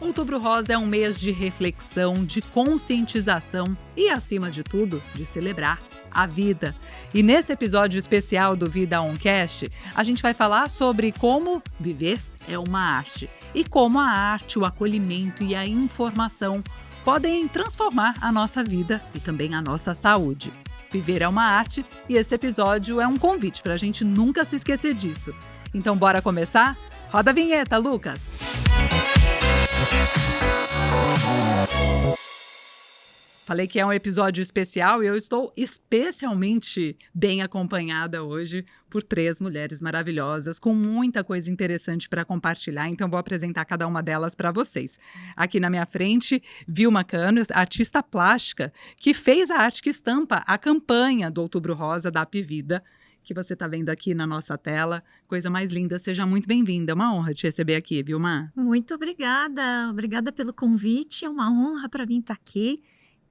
Outubro Rosa é um mês de reflexão, de conscientização e, acima de tudo, de celebrar a vida. E nesse episódio especial do Vida Oncast, a gente vai falar sobre como viver é uma arte e como a arte, o acolhimento e a informação podem transformar a nossa vida e também a nossa saúde. Viver é uma arte e esse episódio é um convite para a gente nunca se esquecer disso. Então, bora começar? Roda a vinheta, Lucas! Falei que é um episódio especial e eu estou especialmente bem acompanhada hoje por 3 mulheres maravilhosas, com muita coisa interessante para compartilhar, então vou apresentar cada uma delas para vocês. Aqui na minha frente, Vilma Cano, artista plástica, que fez a arte que estampa a campanha do Outubro Rosa da Apivida, que você está vendo aqui na nossa tela. Coisa mais linda, seja muito bem-vinda. É uma honra te receber aqui, Vilma. Muito obrigada. Obrigada pelo convite. É uma honra para mim estar aqui.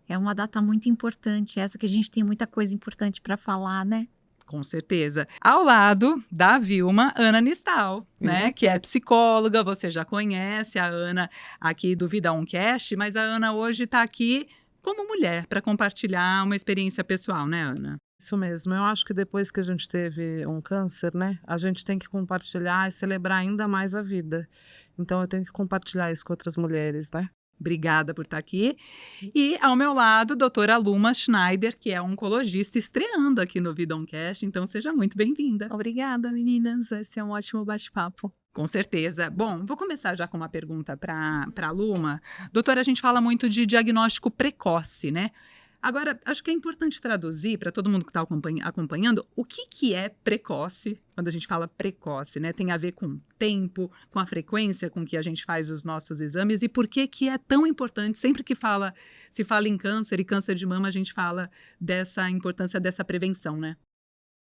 É uma data muito importante, essa que a gente tem muita coisa importante para falar, né? Com certeza. Ao lado da Vilma, Ana Nistal, né? Que é psicóloga, você já conhece a Ana aqui do Vida Oncast, mas a Ana hoje está aqui como mulher para compartilhar uma experiência pessoal, né, Ana? Isso mesmo. Eu acho que depois que a gente teve um câncer, né, a gente tem que compartilhar e celebrar ainda mais a vida. Então, eu tenho que compartilhar isso com outras mulheres, né? Obrigada por estar aqui. E ao meu lado, doutora Luma Schneider, que é oncologista, estreando aqui no Vida Oncast. Então, seja muito bem-vinda. Obrigada, meninas. Vai ser um ótimo bate-papo. Com certeza. Bom, vou começar já com uma pergunta para a Luma. Doutora, a gente fala muito de diagnóstico precoce, né? Agora, acho que é importante traduzir para todo mundo que está acompanhando o que é precoce, quando a gente fala precoce, né? Tem a ver com tempo, com a frequência com que a gente faz os nossos exames e por que é tão importante, sempre que se fala em câncer e câncer de mama, a gente fala dessa importância dessa prevenção, né?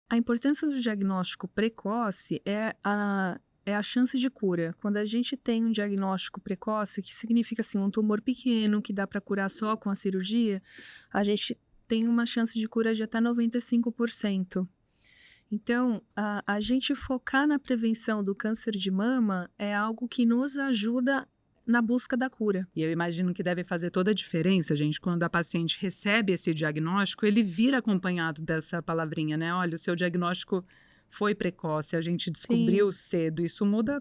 A importância do diagnóstico precoce é a chance de cura. Quando a gente tem um diagnóstico precoce, que significa assim, um tumor pequeno que dá para curar só com a cirurgia, a gente tem uma chance de cura de até 95%. Então, a gente focar na prevenção do câncer de mama é algo que nos ajuda na busca da cura. E eu imagino que deve fazer toda a diferença, gente, quando a paciente recebe esse diagnóstico, ele vira acompanhado dessa palavrinha, né? Olha, o seu diagnóstico foi precoce, a gente descobriu cedo, isso muda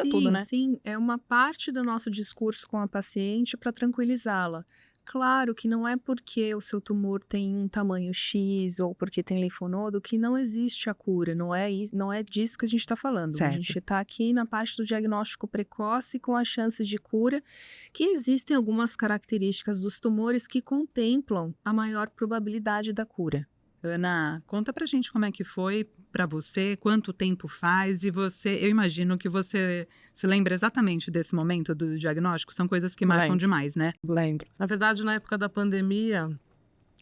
tudo, né? Sim, é uma parte do nosso discurso com a paciente para tranquilizá-la. Claro que não é porque o seu tumor tem um tamanho X ou porque tem linfonodo que não existe a cura, não é disso que a gente está falando. Certo. A gente está aqui na parte do diagnóstico precoce com as chances de cura, que existem algumas características dos tumores que contemplam a maior probabilidade da cura. Ana, conta pra gente como é que foi pra você, quanto tempo faz e eu imagino que você se lembra exatamente desse momento do diagnóstico, são coisas que marcam demais, né? Lembro. Na verdade, na época da pandemia,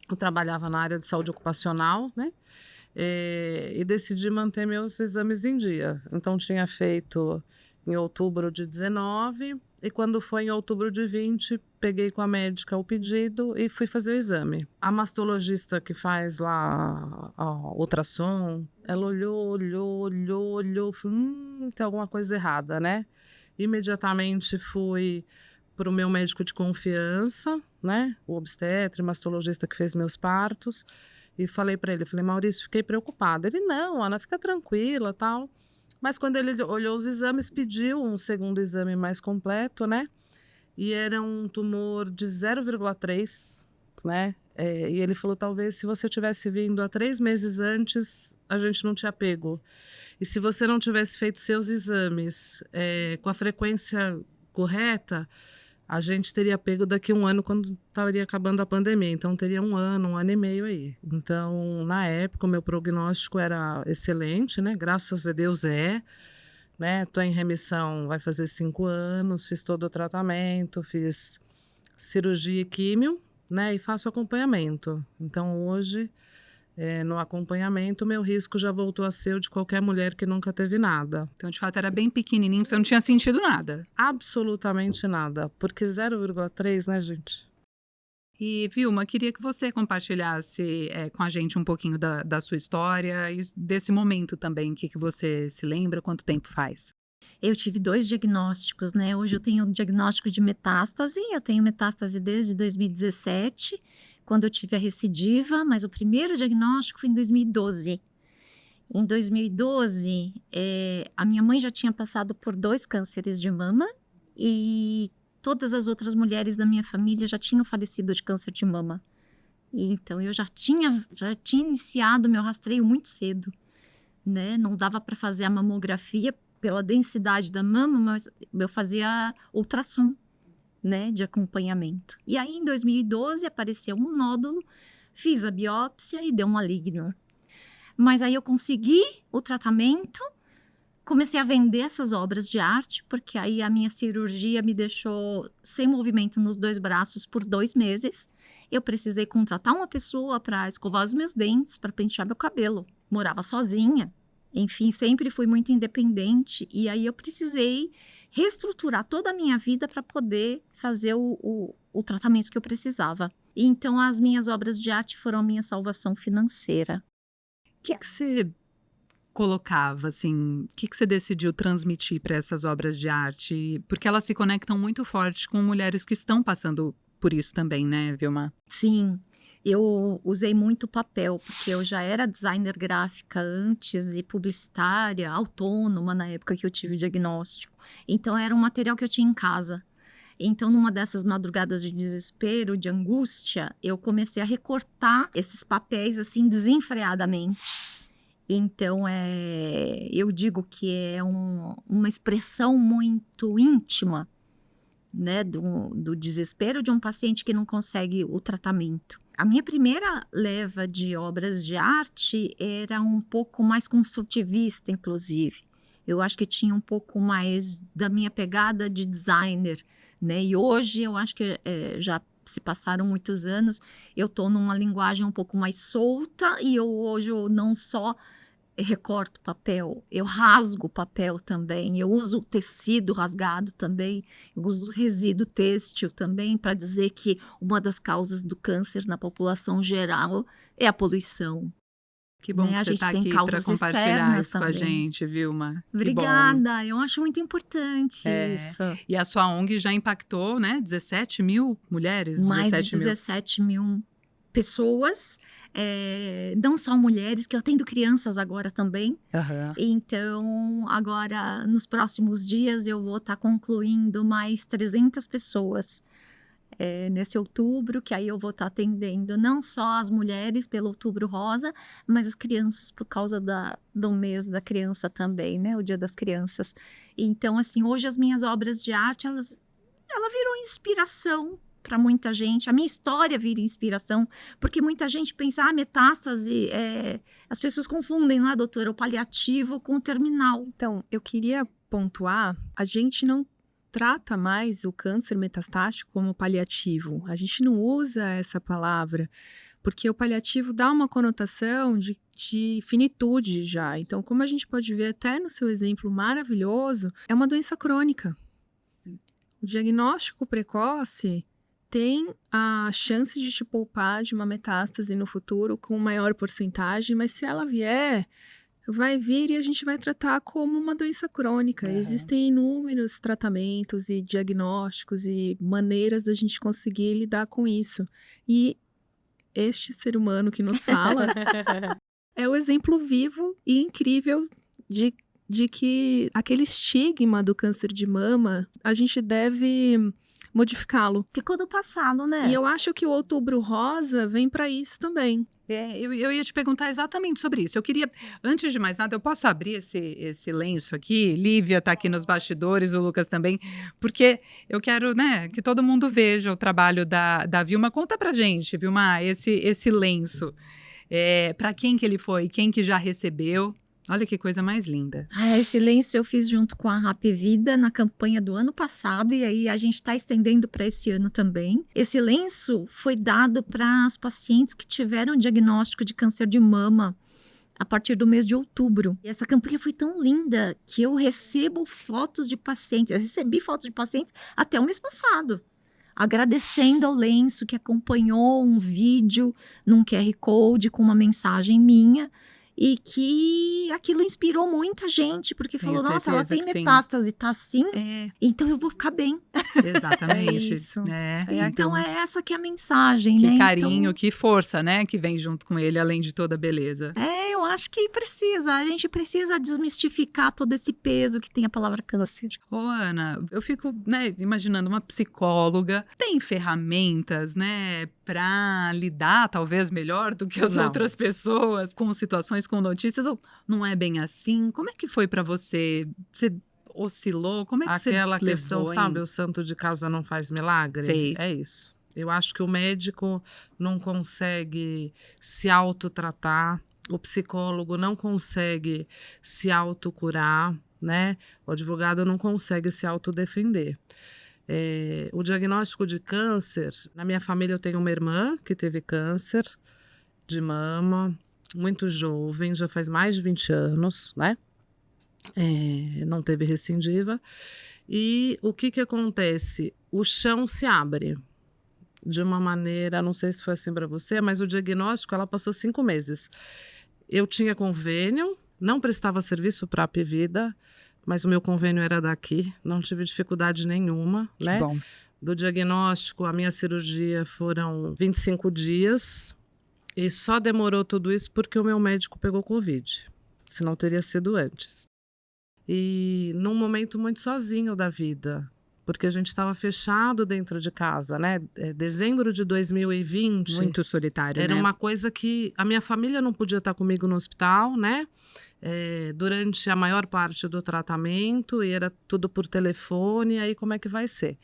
eu trabalhava na área de saúde ocupacional, né? E decidi manter meus exames em dia. Então, tinha feito em outubro de 19 e quando foi em outubro de 20, peguei com a médica o pedido e fui fazer o exame. A mastologista que faz lá a ultrassom, ela olhou, falou, tem alguma coisa errada, né? Imediatamente fui para o meu médico de confiança, né? O obstetra, mastologista que fez meus partos, e falei para ele, Maurício, fiquei preocupada. Ele, não, Ana, fica tranquila, tal. Mas quando ele olhou os exames, pediu um segundo exame mais completo, né? E era um tumor de 0,3, né? E ele falou, talvez se você tivesse vindo há 3 meses antes, a gente não tinha pego. E se você não tivesse feito seus exames com a frequência correta, a gente teria pego daqui a 1 ano quando estaria acabando a pandemia. Então, teria 1 ano e meio aí. Então, na época, o meu prognóstico era excelente, né? Graças a Deus né? Estou em remissão, vai fazer 5 anos, fiz todo o tratamento, fiz cirurgia e químio, né? E faço acompanhamento. Então, hoje, no acompanhamento, meu risco já voltou a ser o de qualquer mulher que nunca teve nada. Então, de fato, era bem pequenininho, você não tinha sentido nada. Absolutamente nada, porque 0,3, né, gente? E, Vilma, queria que você compartilhasse com a gente um pouquinho da sua história e desse momento também, o que você se lembra, quanto tempo faz? Eu tive 2 diagnósticos, né? Hoje eu tenho um diagnóstico de metástase, eu tenho metástase desde 2017, quando eu tive a recidiva, mas o primeiro diagnóstico foi em 2012. Em 2012, a minha mãe já tinha passado por 2 cânceres de mama e todas as outras mulheres da minha família já tinham falecido de câncer de mama. E então eu já tinha iniciado meu rastreio muito cedo, né? Não dava para fazer a mamografia pela densidade da mama, mas eu fazia ultrassom, né, de acompanhamento. E aí, em 2012, apareceu um nódulo, fiz a biópsia e deu um maligno. Mas aí eu consegui o tratamento, comecei a vender essas obras de arte, porque aí a minha cirurgia me deixou sem movimento nos 2 braços por 2 meses. Eu precisei contratar uma pessoa para escovar os meus dentes, para pentear meu cabelo. Morava sozinha. Enfim, sempre fui muito independente e aí eu precisei reestruturar toda a minha vida para poder fazer o tratamento que eu precisava. E então as minhas obras de arte foram a minha salvação financeira. O que você colocava, assim, o que você decidiu transmitir para essas obras de arte? Porque elas se conectam muito forte com mulheres que estão passando por isso também, né, Vilma? Sim. Eu usei muito papel, porque eu já era designer gráfica antes e publicitária, autônoma na época que eu tive o diagnóstico. Então, era um material que eu tinha em casa. Então, numa dessas madrugadas de desespero, de angústia, eu comecei a recortar esses papéis, assim, desenfreadamente. Então, eu digo que é uma expressão muito íntima, né, do desespero de um paciente que não consegue o tratamento. A minha primeira leva de obras de arte era um pouco mais construtivista, inclusive. Eu acho que tinha um pouco mais da minha pegada de designer, né? E hoje eu acho que já se passaram muitos anos, eu estou numa linguagem um pouco mais solta e hoje eu não só recorto papel, eu rasgo papel também, eu uso o tecido rasgado também, eu uso o resíduo têxtil também para dizer que uma das causas do câncer na população geral é a poluição. Que bom, né? Que a você gente está tem aqui causas para compartilhar externas isso com a também. gente, Vilma. Obrigada, eu acho muito importante É. isso. E a sua ONG já impactou, né? 17 mil mulheres? Mais de 17 mil. 17 mil pessoas, não só mulheres, que eu atendo crianças agora também. Aham. Então, agora, nos próximos dias, eu vou estar concluindo mais 300 pessoas nesse outubro, que aí eu vou estar atendendo não só as mulheres pelo Outubro Rosa, mas as crianças por causa do mês da criança também, né? O Dia das Crianças. Então, assim, hoje as minhas obras de arte, ela virou inspiração para muita gente. A minha história vira inspiração, porque muita gente pensa, metástase, as pessoas confundem, não é, doutora, o paliativo com o terminal. Então, eu queria pontuar, a gente não trata mais o câncer metastático como paliativo. A gente não usa essa palavra, porque o paliativo dá uma conotação de finitude já. Então, como a gente pode ver até no seu exemplo maravilhoso, é uma doença crônica. O diagnóstico precoce tem a chance de te poupar de uma metástase no futuro com maior porcentagem, mas se ela vier, vai vir e a gente vai tratar como uma doença crônica. Uhum. Existem inúmeros tratamentos e diagnósticos e maneiras da gente conseguir lidar com isso. E este ser humano que nos fala é o exemplo vivo e incrível de que aquele estigma do câncer de mama, a gente deve modificá-lo. Ficou do passado, né? E eu acho que o Outubro Rosa vem para isso também. Eu ia te perguntar exatamente sobre isso. Eu queria, antes de mais nada, eu posso abrir esse lenço aqui? Lívia está aqui nos bastidores, o Lucas também, porque eu quero, né, que todo mundo veja o trabalho da Vilma. Conta pra gente, Vilma, esse lenço. Para quem que ele foi? Quem que já recebeu? Olha que coisa mais linda. Esse lenço eu fiz junto com a Rap Vida na campanha do ano passado e aí a gente está estendendo para esse ano também. Esse lenço foi dado para as pacientes que tiveram diagnóstico de câncer de mama a partir do mês de outubro. E essa campanha foi tão linda que eu recebo fotos de pacientes. Eu recebi fotos de pacientes até o mês passado, agradecendo ao lenço que acompanhou um vídeo num QR Code com uma mensagem minha. e que aquilo inspirou muita gente, porque Tenho falou, nossa, ela certeza tem que sim. metástase, tá assim, É, então eu vou ficar bem. Exatamente. É isso. Então é essa que é a mensagem, que né? carinho, Então, que força, né? Que vem junto com ele, além de toda a beleza. eu acho que a gente precisa desmistificar todo esse peso que tem a palavra câncer. Ô, Ana, eu fico, né, imaginando uma psicóloga, tem ferramentas, né, para lidar talvez melhor do que as Não. outras pessoas com situações, com notícias, ou não é bem assim? Como é que foi para você? Você oscilou? Como é que Aquela você questão, levou, sabe, hein? o santo de casa não faz milagre? Sei. É isso. Eu acho que o médico não consegue se autotratar, o psicólogo não consegue se autocurar, né? O advogado não consegue se autodefender. O diagnóstico de câncer, na minha família eu tenho uma irmã que teve câncer de mama, muito jovem, já faz mais de 20 anos, né? Não teve recidiva. E o que acontece? O chão se abre de uma maneira, não sei se foi assim para você, mas o diagnóstico, ela passou 5 meses. Eu tinha convênio, não prestava serviço para a Apvida, mas o meu convênio era daqui, não tive dificuldade nenhuma, Que né? bom. Do diagnóstico, a minha cirurgia foram 25 dias e só demorou tudo isso porque o meu médico pegou Covid, senão teria sido antes. E num momento muito sozinho da vida, porque a gente estava fechado dentro de casa, né? Dezembro de 2020. Muito solitário, Era né? uma coisa que a minha família não podia estar comigo no hospital, né? Durante a maior parte do tratamento, e era tudo por telefone, e aí como é que vai ser?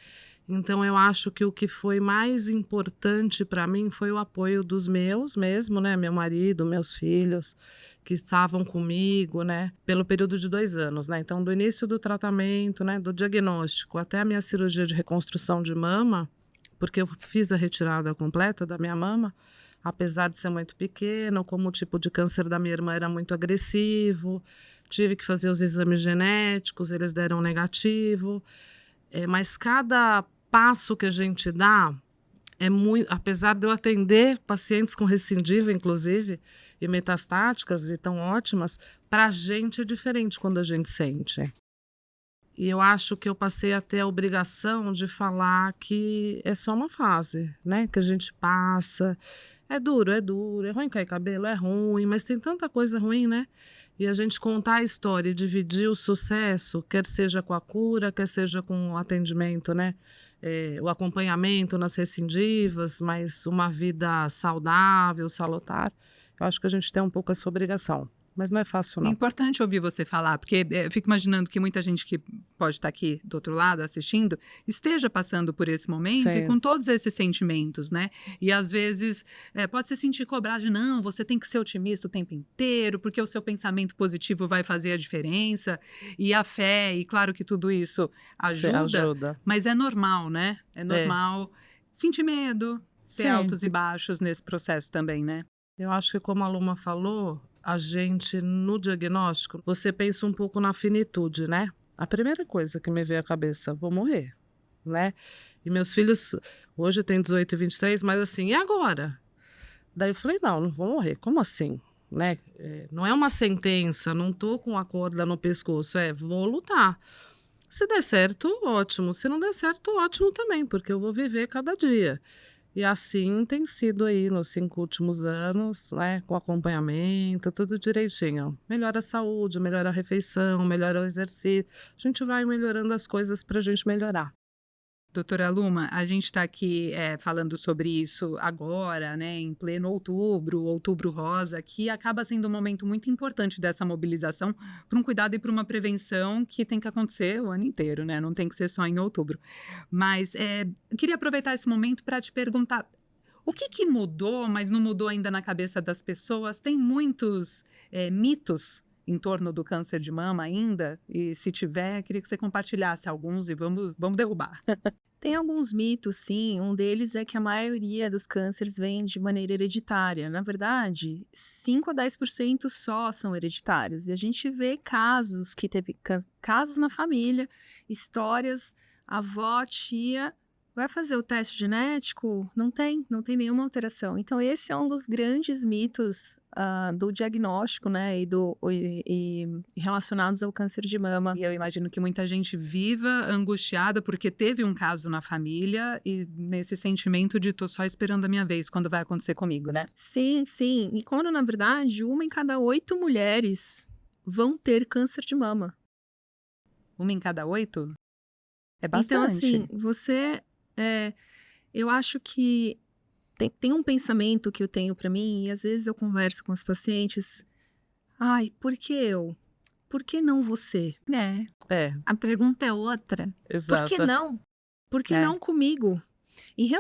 Então, eu acho que o que foi mais importante para mim foi o apoio dos meus mesmo, né? Meu marido, meus filhos, que estavam comigo, né? Pelo período de 2 anos, né? Então, do início do tratamento, né? Do diagnóstico até a minha cirurgia de reconstrução de mama, porque eu fiz a retirada completa da minha mama, apesar de ser muito pequeno, como o tipo de câncer da minha irmã era muito agressivo, tive que fazer os exames genéticos, eles deram negativo. Mas cada passo que a gente dá é muito, apesar de eu atender pacientes com recidiva, inclusive, e metastáticas, e tão ótimas, para a gente é diferente quando a gente sente. E eu acho que eu passei até a obrigação de falar que é só uma fase, né? Que a gente passa. É duro, é ruim cair cabelo, é ruim, mas tem tanta coisa ruim, né? E a gente contar a história e dividir o sucesso, quer seja com a cura, quer seja com o atendimento, né? O acompanhamento nas recidivas, mas uma vida saudável, salutar. Eu acho que a gente tem um pouco essa obrigação. Mas não é fácil, É não. importante ouvir você falar, porque eu fico imaginando que muita gente que pode estar aqui do outro lado assistindo esteja passando por esse momento Sim. e com todos esses sentimentos, né? E às vezes pode se sentir cobrado de não, você tem que ser otimista o tempo inteiro, porque o seu pensamento positivo vai fazer a diferença, e a fé, e claro que tudo isso ajuda. Mas é normal, né? É normal sentir medo, ter Sim. altos e baixos nesse processo também, né? Eu acho que, como a Luma falou, a gente, no diagnóstico, você pensa um pouco na finitude, né? A primeira coisa que me veio à cabeça, vou morrer, né? E meus filhos, hoje tem 18 e 23, mas assim, e agora? Daí eu falei, não vou morrer, como assim? Né? Não é uma sentença, não tô com a corda no pescoço, vou lutar. Se der certo, ótimo. Se não der certo, ótimo também, porque eu vou viver cada dia. E assim tem sido aí nos 5 últimos anos, né? Com acompanhamento, tudo direitinho. Melhora a saúde, melhora a refeição, melhora o exercício. A gente vai melhorando as coisas para a gente melhorar. Doutora Luma, a gente está aqui falando sobre isso agora, né, em pleno outubro rosa, que acaba sendo um momento muito importante dessa mobilização para um cuidado e para uma prevenção que tem que acontecer o ano inteiro, né? Não tem que ser só em outubro. Mas eu queria aproveitar esse momento para te perguntar, o que mudou, mas não mudou ainda na cabeça das pessoas? Tem muitos mitos em torno do câncer de mama ainda? E se tiver, queria que você compartilhasse alguns e vamos derrubar. Tem alguns mitos, sim. Um deles é que a maioria dos cânceres vem de maneira hereditária. Na verdade, 5 a 10% só são hereditários. E a gente vê casos que teve casos na família, histórias, avó, tia, Vai fazer o teste genético? Não tem nenhuma alteração. Então, esse é um dos grandes mitos do diagnóstico, né, e relacionados ao câncer de mama. E eu imagino que muita gente viva angustiada porque teve um caso na família e nesse sentimento de tô só esperando a minha vez, quando vai acontecer comigo, né? Sim. E quando, na verdade, 1 em cada 8 mulheres vão ter câncer de mama. 1 em cada 8? É bastante. Então, assim, eu acho que tem um pensamento que eu tenho pra mim, e às vezes eu converso com os pacientes. Ai, por que eu? Por que não você? A pergunta é outra. Exato. Por que não? Por que não comigo? E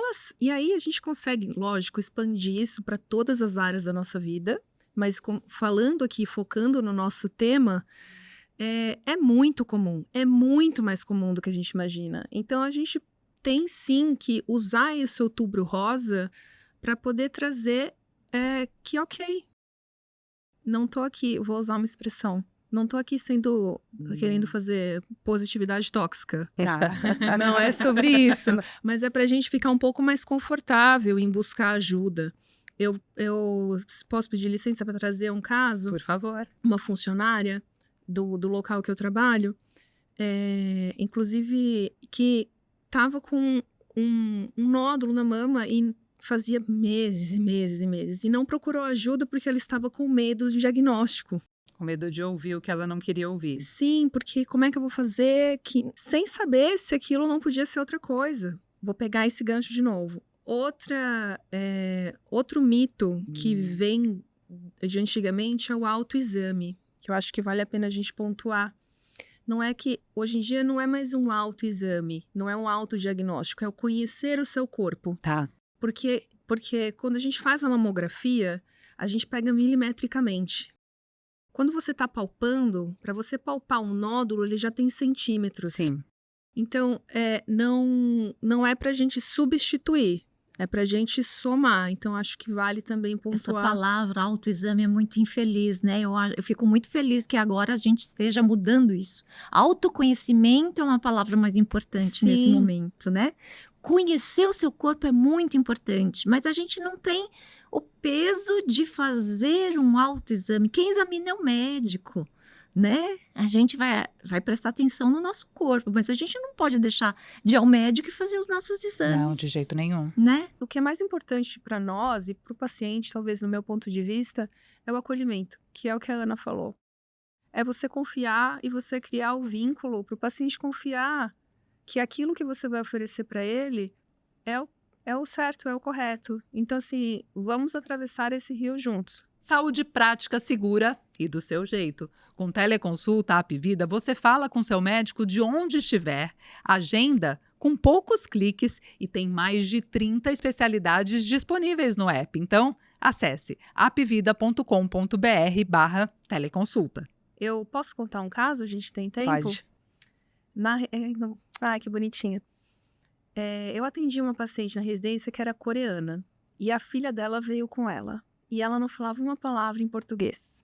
aí a gente consegue, lógico, expandir isso para todas as áreas da nossa vida, mas falando aqui, focando no nosso tema, é muito comum, é muito mais comum do que a gente imagina. Então a gente tem sim que usar esse outubro rosa para poder trazer que ok, não tô aqui, vou usar uma expressão, não tô aqui querendo fazer positividade tóxica. Não é sobre isso, mas é pra gente ficar um pouco mais confortável em buscar ajuda. Eu posso pedir licença para trazer um caso? Por favor. Uma funcionária do local que eu trabalho, inclusive que estava com um nódulo na mama e fazia meses e meses e meses. E não procurou ajuda porque ela estava com medo do diagnóstico. Com medo de ouvir o que ela não queria ouvir. Sim, porque como é que eu vou fazer sem saber se aquilo não podia ser outra coisa? Vou pegar esse gancho de novo. Outro mito que vem de antigamente é o autoexame, que eu acho que vale a pena a gente pontuar. Não é que, hoje em dia, não é mais um autoexame, não é um autodiagnóstico, é o conhecer o seu corpo. Tá. Porque quando a gente faz a mamografia, a gente pega milimetricamente. Quando você está palpando, para você palpar um nódulo, ele já tem centímetros. Sim. Então, não é para a gente substituir, é para a gente somar. Então, acho que vale também pontuar. Essa palavra autoexame é muito infeliz, né? Eu fico muito feliz que agora a gente esteja mudando isso. Autoconhecimento é uma palavra mais importante nesse momento, né? Conhecer o seu corpo é muito importante, mas a gente não tem o peso de fazer um autoexame. Quem examina é o médico, né? A gente vai prestar atenção no nosso corpo, mas a gente não pode deixar de ir ao médico e fazer os nossos exames. Não, de jeito nenhum. Né? O que é mais importante para nós e para o paciente, talvez no meu ponto de vista, é o acolhimento, que é o que a Ana falou. É você confiar e você criar o vínculo para o paciente confiar que aquilo que você vai oferecer para ele é o certo, é o correto. Então, assim, vamos atravessar esse rio juntos. Saúde prática, segura e do seu jeito. Com teleconsulta Apvida, você fala com seu médico de onde estiver, agenda com poucos cliques e tem mais de 30 especialidades disponíveis no app. Então, acesse apvida.com.br/teleconsulta. Eu posso contar um caso? A gente tem tempo? Pode. Ai, que bonitinha. Eu atendi uma paciente na residência que era coreana. E a filha dela veio com ela. E ela não falava uma palavra em português.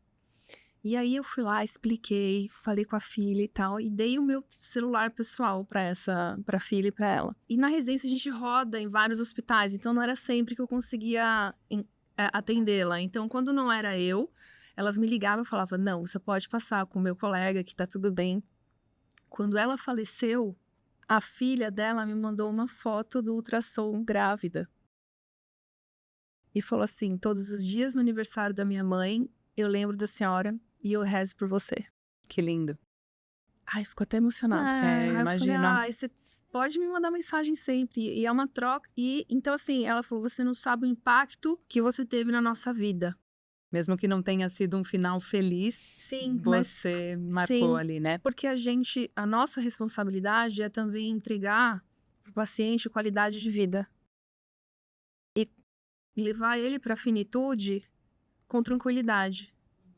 E aí eu fui lá, expliquei, falei com a filha e tal. E dei o meu celular pessoal pra filha e pra ela. E na residência a gente roda em vários hospitais. Então não era sempre que eu conseguia atendê-la. Então quando não era eu, elas me ligavam e falavam, não, você pode passar com o meu colega que tá tudo bem. Quando ela faleceu, a filha dela me mandou uma foto do ultrassom grávida. E falou assim, todos os dias no aniversário da minha mãe, eu lembro da senhora e eu rezo por você. Que lindo. Ai, ficou até emocionada. Imagina. Eu falei, você pode me mandar mensagem sempre. E é uma troca. E então, assim, ela falou, você não sabe o impacto que você teve na nossa vida. Mesmo que não tenha sido um final feliz, sim, você marcou ali, né? Porque a nossa responsabilidade é também entregar para o paciente qualidade de vida. E levar ele para a finitude com tranquilidade.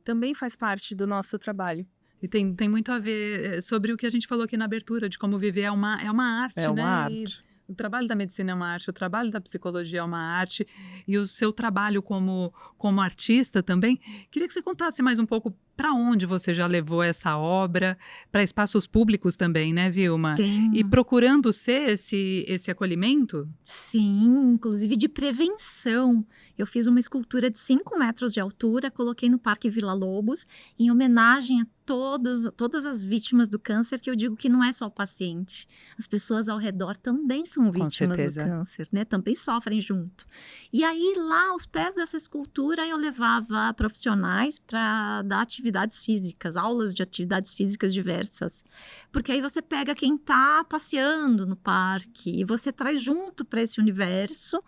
Também faz parte do nosso trabalho. E tem muito a ver sobre o que a gente falou aqui na abertura, de como viver é uma arte, né? É uma arte. O trabalho da medicina é uma arte, o trabalho da psicologia é uma arte, e o seu trabalho como artista também. Queria que você contasse mais um pouco Para onde você já levou essa obra? Para espaços públicos também, né, Vilma? Tenho. E procurando ser esse acolhimento? Sim, inclusive de prevenção. Eu fiz uma escultura de 5 metros de altura, coloquei no Parque Vila Lobos, em homenagem a todas as vítimas do câncer, que eu digo que não é só o paciente. As pessoas ao redor também são vítimas do câncer, né? Também sofrem junto. E aí, lá, aos pés dessa escultura, eu levava profissionais para dar atividades físicas, aulas de atividades físicas diversas. Porque aí você pega quem está passeando no parque e você traz junto para esse universo,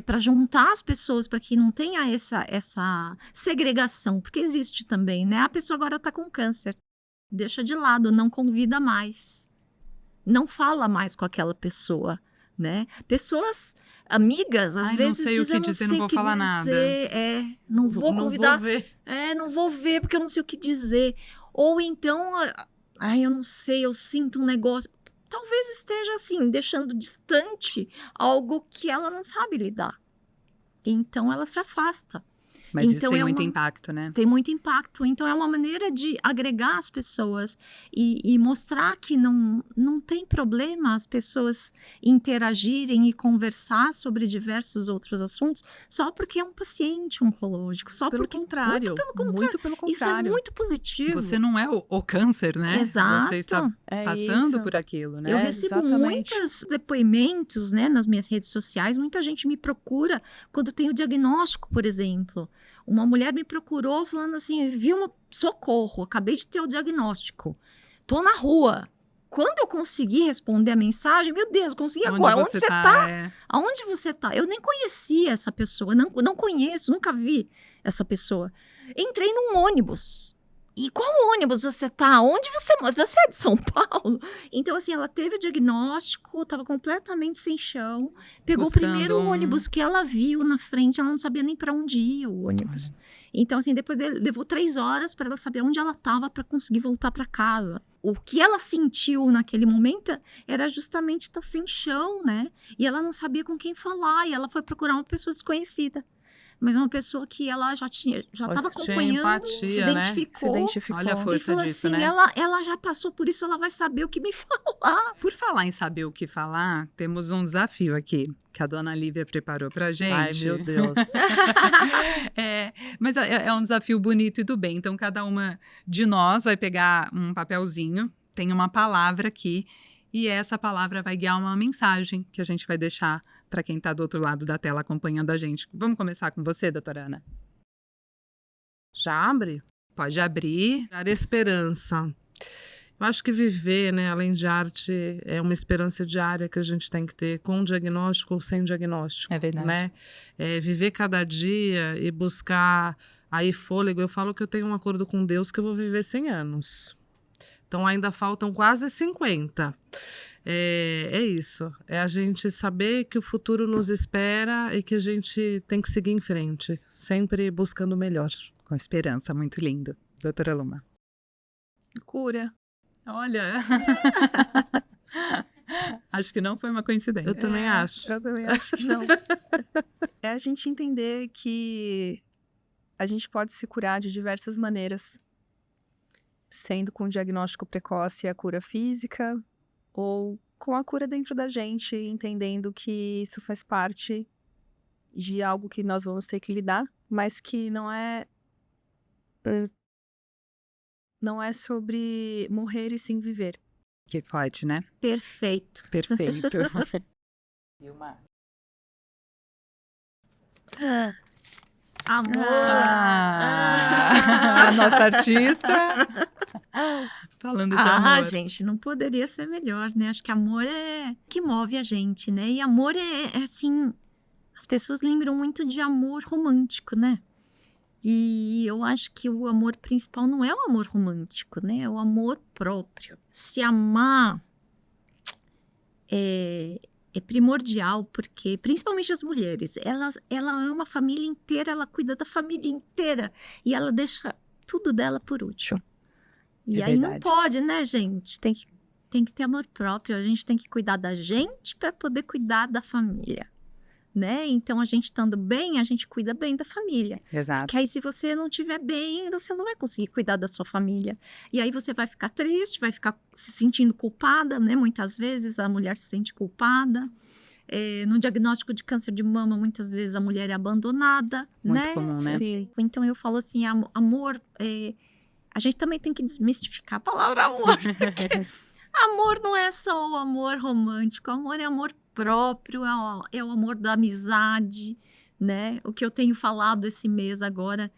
para juntar as pessoas, para que não tenha essa segregação, porque existe também, né? A pessoa agora está com câncer, deixa de lado, não convida mais, não fala mais com aquela pessoa, né? Pessoas amigas, às vezes não sei o que dizer, não vou falar nada. Não vou convidar, não vou ver. não vou ver porque eu não sei o que dizer. Ou então, eu não sei, eu sinto um negócio. Talvez esteja assim, deixando distante algo que ela não sabe lidar. Então ela se afasta. Mas então, isso tem muito impacto, né? Tem muito impacto. Então é uma maneira de agregar as pessoas e mostrar que não tem problema as pessoas interagirem e conversar sobre diversos outros assuntos só porque é um paciente oncológico. Só Pelo porque contrário. Muito pelo contrário. Isso é muito positivo. Você não é o câncer, né? Exato. Você está passando por aquilo, né? Eu recebo muitos depoimentos, né, nas minhas redes sociais. Muita gente me procura quando tem o diagnóstico, por exemplo. Uma mulher me procurou falando assim, viu, socorro, acabei de ter o diagnóstico. Tô na rua. Quando eu consegui responder a mensagem, meu Deus, consegui agora. Onde você tá? Aonde você tá? Eu nem conhecia essa pessoa, não conheço, nunca vi essa pessoa. Entrei num ônibus. E qual ônibus você tá? Onde você mora? Você é de São Paulo? Então, assim, ela teve o diagnóstico, estava completamente sem chão. Pegou o primeiro ônibus que ela viu na frente, ela não sabia nem para onde ia o ônibus. Então, assim, depois levou 3 horas para ela saber onde ela estava para conseguir voltar para casa. O que ela sentiu naquele momento era justamente estar sem chão, né? E ela não sabia com quem falar, e ela foi procurar uma pessoa desconhecida. Mas uma pessoa que ela já estava acompanhando, empatia, se identificou. Né? Se identificou. Olha a força disso, assim, né? Ela já passou por isso, ela vai saber o que me falar. Por falar em saber o que falar, temos um desafio aqui que a dona Lívia preparou pra gente. Ai, meu Deus. Mas é um desafio bonito e do bem. Então, cada uma de nós vai pegar um papelzinho, tem uma palavra aqui, e essa palavra vai guiar uma mensagem que a gente vai deixar para quem está do outro lado da tela acompanhando a gente. Vamos começar com você, doutora Ana? Já abre? Pode abrir. Dar esperança. Eu acho que viver, né, além de arte, é uma esperança diária que a gente tem que ter, com diagnóstico ou sem diagnóstico. É verdade. Né? Viver cada dia e buscar aí fôlego. Eu falo que eu tenho um acordo com Deus que eu vou viver 100 anos. Então, ainda faltam quase 50. É isso. É a gente saber que o futuro nos espera e que a gente tem que seguir em frente, sempre buscando o melhor. Com esperança, muito lindo. Doutora Luma. Cura. Olha! Acho que não foi uma coincidência. Eu também acho. Eu também acho que não. É a gente entender que a gente pode se curar de diversas maneiras, sendo com diagnóstico precoce a cura física, ou com a cura dentro da gente, entendendo que isso faz parte de algo que nós vamos ter que lidar, mas que não é sobre morrer e sim viver. Que forte, né? Perfeito. Perfeito. Vilma. Amor. A nossa artista falando de amor. Gente, não poderia ser melhor, né? Acho que amor é que move a gente, né? E amor é assim, as pessoas lembram muito de amor romântico, né? E eu acho que o amor principal não é o amor romântico, né? É o amor próprio. Se amar é primordial, porque, principalmente as mulheres, ela ama a família inteira, ela cuida da família inteira e ela deixa tudo dela por último. E aí não pode, né, gente? Tem que ter amor próprio, a gente tem que cuidar da gente para poder cuidar da família. né? Então, a gente estando bem, a gente cuida bem da família. Exato. Que aí, se você não estiver bem, você não vai conseguir cuidar da sua família. E aí, você vai ficar triste, vai ficar se sentindo culpada, né? Muitas vezes, a mulher se sente culpada. No diagnóstico de câncer de mama, muitas vezes, a mulher é abandonada, Muito né? comum, né? Sim. Então, eu falo assim, amor... a gente também tem que desmistificar a palavra amor. Amor não é só o amor romântico, amor é amor próprio, é o amor da amizade, né? O que eu tenho falado esse mês agora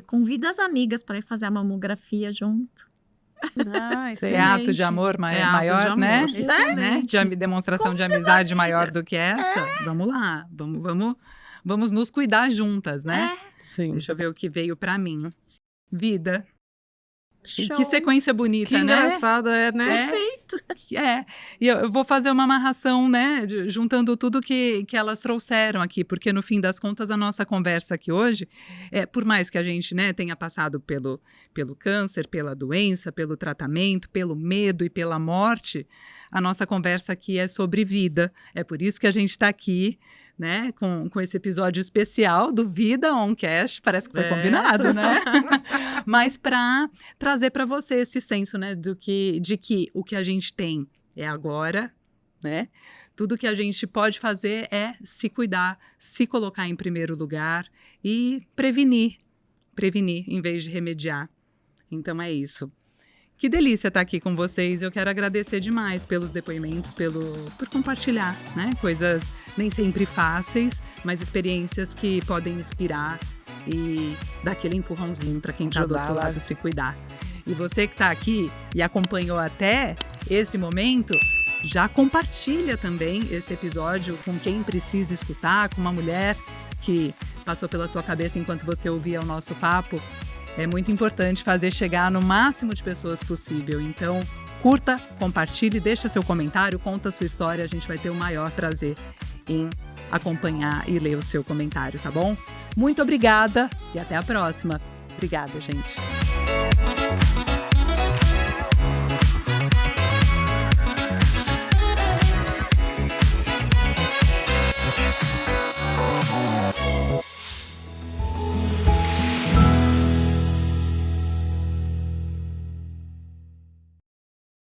convida as amigas para ir fazer a mamografia junto. Isso é ato de amor maior, ato de né? amor. Né? De demonstração de amizade maior do que essa. Vamos lá, vamos nos cuidar juntas, né? Sim. Deixa eu ver o que veio pra mim. Vida. Show. Que sequência bonita, Que né? engraçado, né? Perfeito. E eu vou fazer uma amarração, né, juntando tudo que elas trouxeram aqui, porque no fim das contas a nossa conversa aqui hoje, por mais que a gente, né, tenha passado pelo câncer, pela doença, pelo tratamento, pelo medo e pela morte, a nossa conversa aqui é sobre vida. É por isso que a gente está aqui, né, com esse episódio especial do Vida Oncast, parece que foi combinado, né? Mas para trazer para você esse senso, né, de que o que a gente tem é agora, né? Tudo que a gente pode fazer é se cuidar, se colocar em primeiro lugar e prevenir em vez de remediar. Então é isso. Que delícia estar aqui com vocês. Eu quero agradecer demais pelos depoimentos, por compartilhar, né? Coisas nem sempre fáceis, mas experiências que podem inspirar e dar aquele empurrãozinho para quem está do outro lado se cuidar. E você que está aqui e acompanhou até esse momento, já compartilha também esse episódio com quem precisa escutar, com uma mulher que passou pela sua cabeça enquanto você ouvia o nosso papo. É muito importante fazer chegar no máximo de pessoas possível. Então, curta, compartilhe, deixa seu comentário, conta a sua história. A gente vai ter o maior prazer em acompanhar e ler o seu comentário, tá bom? Muito obrigada e até a próxima. Obrigada, gente.